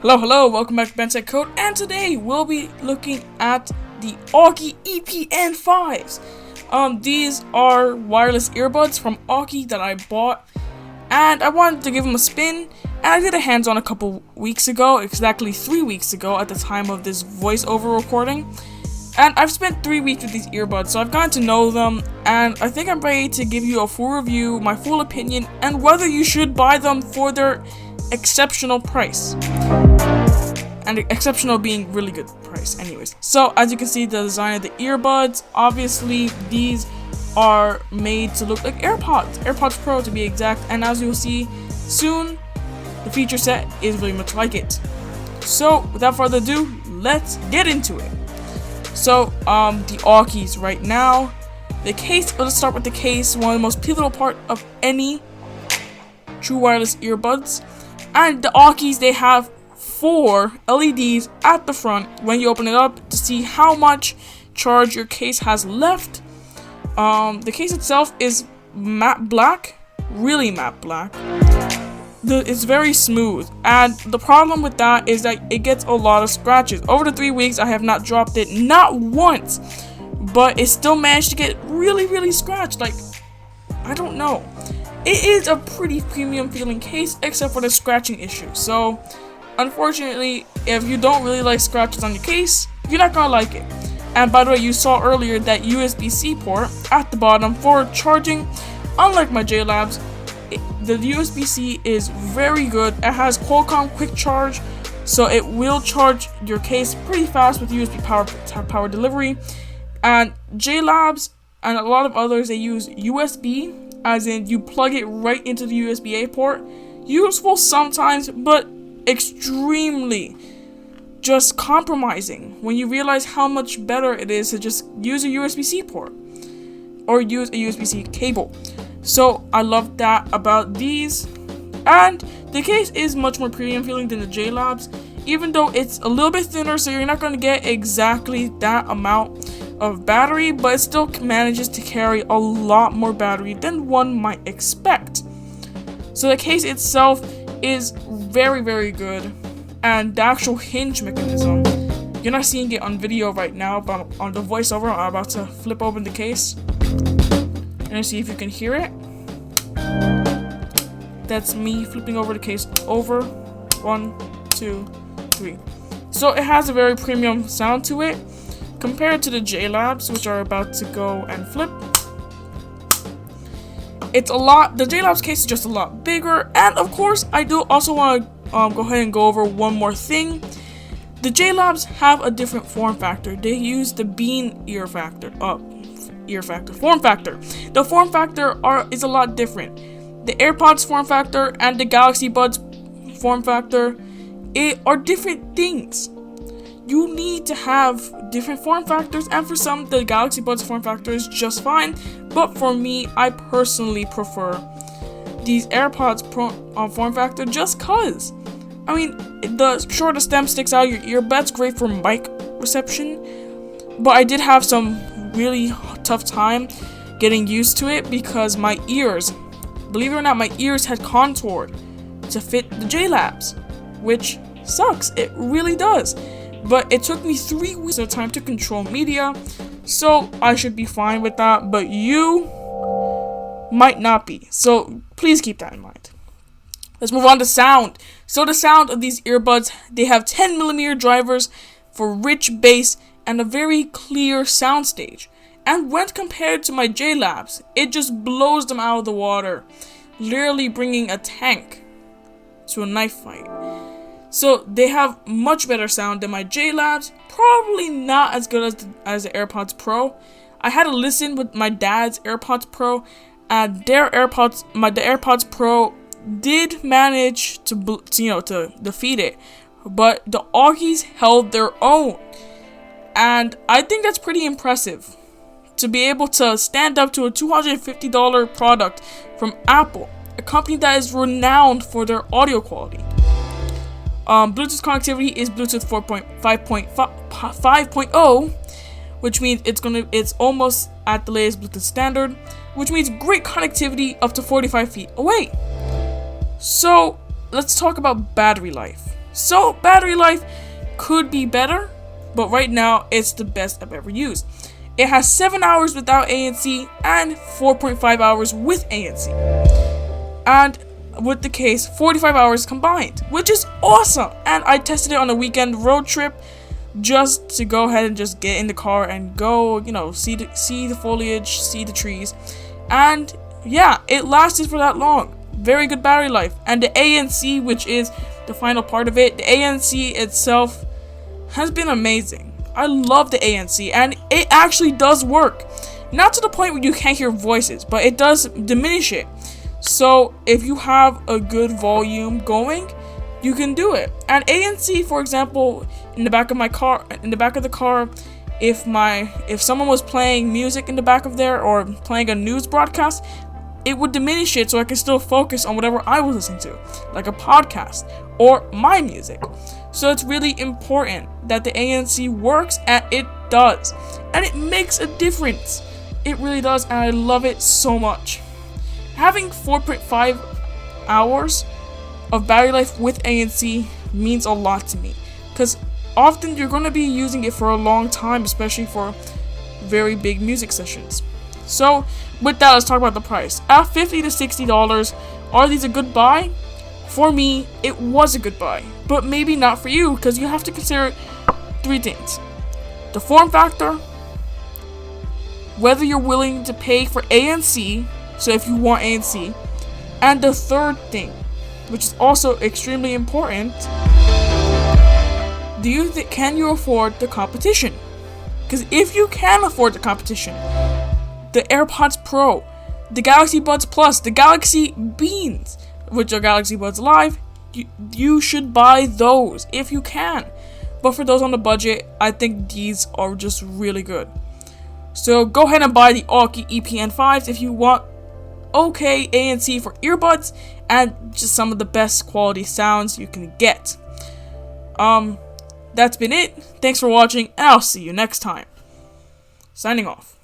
Hello, welcome back to Ben Tech Code, and today we'll be looking at the Aukey Ep-N5s. These are wireless earbuds from Aukey that I bought, and I wanted to give them a spin, and I did a hands-on a couple weeks ago, exactly 3 weeks ago at the time of this voiceover recording, and I've spent 3 weeks with these earbuds, so I've gotten to know them, and I think I'm ready to give you a full review, my full opinion, and whether you should buy them for their exceptional price. And exceptional being really good price anyways. So as you can see, the design of the earbuds, obviously these are made to look like AirPods Pro to be exact, and as you'll see soon, the feature set is really much like it. So without further ado, let's get into it. So the Aukeys right now, the case, let's start with the case, one of the most pivotal part of any true wireless earbuds. And the Aukeys, they have 4 LEDs at the front when you open it up to see how much charge your case has left. The case itself is matte black, really matte black. It's very smooth, and the problem with that is that it gets a lot of scratches. Over the 3 weeks, I have not dropped it, not once, but it still managed to get really scratched. Like, I don't know. It is a pretty premium feeling case, except for the scratching issue. So, unfortunately, if you don't really like scratches on your case, you're not gonna like it. And by the way, you saw earlier that USB-C port at the bottom for charging. Unlike my JLabs, the USB-C is very good. It has Qualcomm quick charge, so it will charge your case pretty fast with USB power delivery. And JLabs and a lot of others, they use USB, as in you plug it right into the USB-A port. Useful sometimes, but extremely just compromising when you realize how much better it is to just use a USB-C port or use a USB-C cable. So I love that about these, and the case is much more premium feeling than the JLabs, even though it's a little bit thinner, so you're not going to get exactly that amount of battery, but it still manages to carry a lot more battery than one might expect. So the case itself is very good, and the actual hinge mechanism, you're not seeing it on video right now, but on the voiceover I'm about to flip open the case and see if you can hear it. That's me flipping over the case over 1, 2, 3. So it has a very premium sound to it compared to the JLabs, which are about to go and flip. It's a lot, the JLabs case is just a lot bigger, and of course I do also want to go ahead and go over one more thing. The JLabs have a different form factor. They use the bean form factor. The form factor is a lot different. The AirPods form factor and the Galaxy Buds form factor are different things. You need to have different form factors, and for some, the Galaxy Buds form factor is just fine, but for me, I personally prefer these AirPods form factor just cause. I mean, the shorter stem sticks out of your earbud's great for mic reception, but I did have some really tough time getting used to it because my ears, believe it or not, my ears had contoured to fit the JLabs, which sucks. It really does. But it took me 3 weeks of time to control media, so I should be fine with that, but you might not be. So please keep that in mind. Let's move on to sound. So the sound of these earbuds, they have 10mm drivers for rich bass and a very clear soundstage. And when compared to my JLabs, it just blows them out of the water, literally bringing a tank to a knife fight. So they have much better sound than my JLabs, probably not as good as the AirPods Pro. I had to listen with my dad's AirPods Pro, and the AirPods Pro did manage to defeat it, but the Aukeys held their own, and I think that's pretty impressive to be able to stand up to a $250 product from Apple, a company that is renowned for their audio quality. Bluetooth connectivity is Bluetooth 5.0, which means it's almost at the latest Bluetooth standard, which means great connectivity up to 45 feet away. So let's talk about battery life. So battery life could be better, but right now it's the best I've ever used. It has 7 hours without ANC and 4.5 hours with ANC. And with the case, 45 hours combined, which is awesome. And I tested it on a weekend road trip just to go ahead and just get in the car and go, see the foliage, see the trees. And yeah, it lasted for that long. Very good battery life. And the ANC, which is the final part of it, the ANC itself has been amazing. I love the ANC, and it actually does work. Not to the point where you can't hear voices, but it does diminish it. So if you have a good volume going, you can do it. And ANC, for example, in the back of the car, if someone was playing music in the back of there or playing a news broadcast, it would diminish it so I could still focus on whatever I was listening to, like a podcast or my music. So it's really important that the ANC works, and it does. And it makes a difference. It really does, and I love it so much. Having 4.5 hours of battery life with ANC means a lot to me, because often you're going to be using it for a long time, especially for very big music sessions. So with that, let's talk about the price. At $50 to $60, are these a good buy? For me, it was a good buy, but maybe not for you, because you have to consider 3 things. The form factor, whether you're willing to pay for ANC, so if you want ANC, and the third thing, which is also extremely important, can you afford the competition? Because if you can afford the competition, the AirPods Pro, the Galaxy Buds Plus, the Galaxy Beans, which are Galaxy Buds Live, you should buy those if you can. But for those on the budget, I think these are just really good. So go ahead and buy the Aukey Ep-N5s if you want okay ANC for earbuds and just some of the best quality sounds you can get. That's been it. Thanks for watching, and I'll see you next time. Signing off.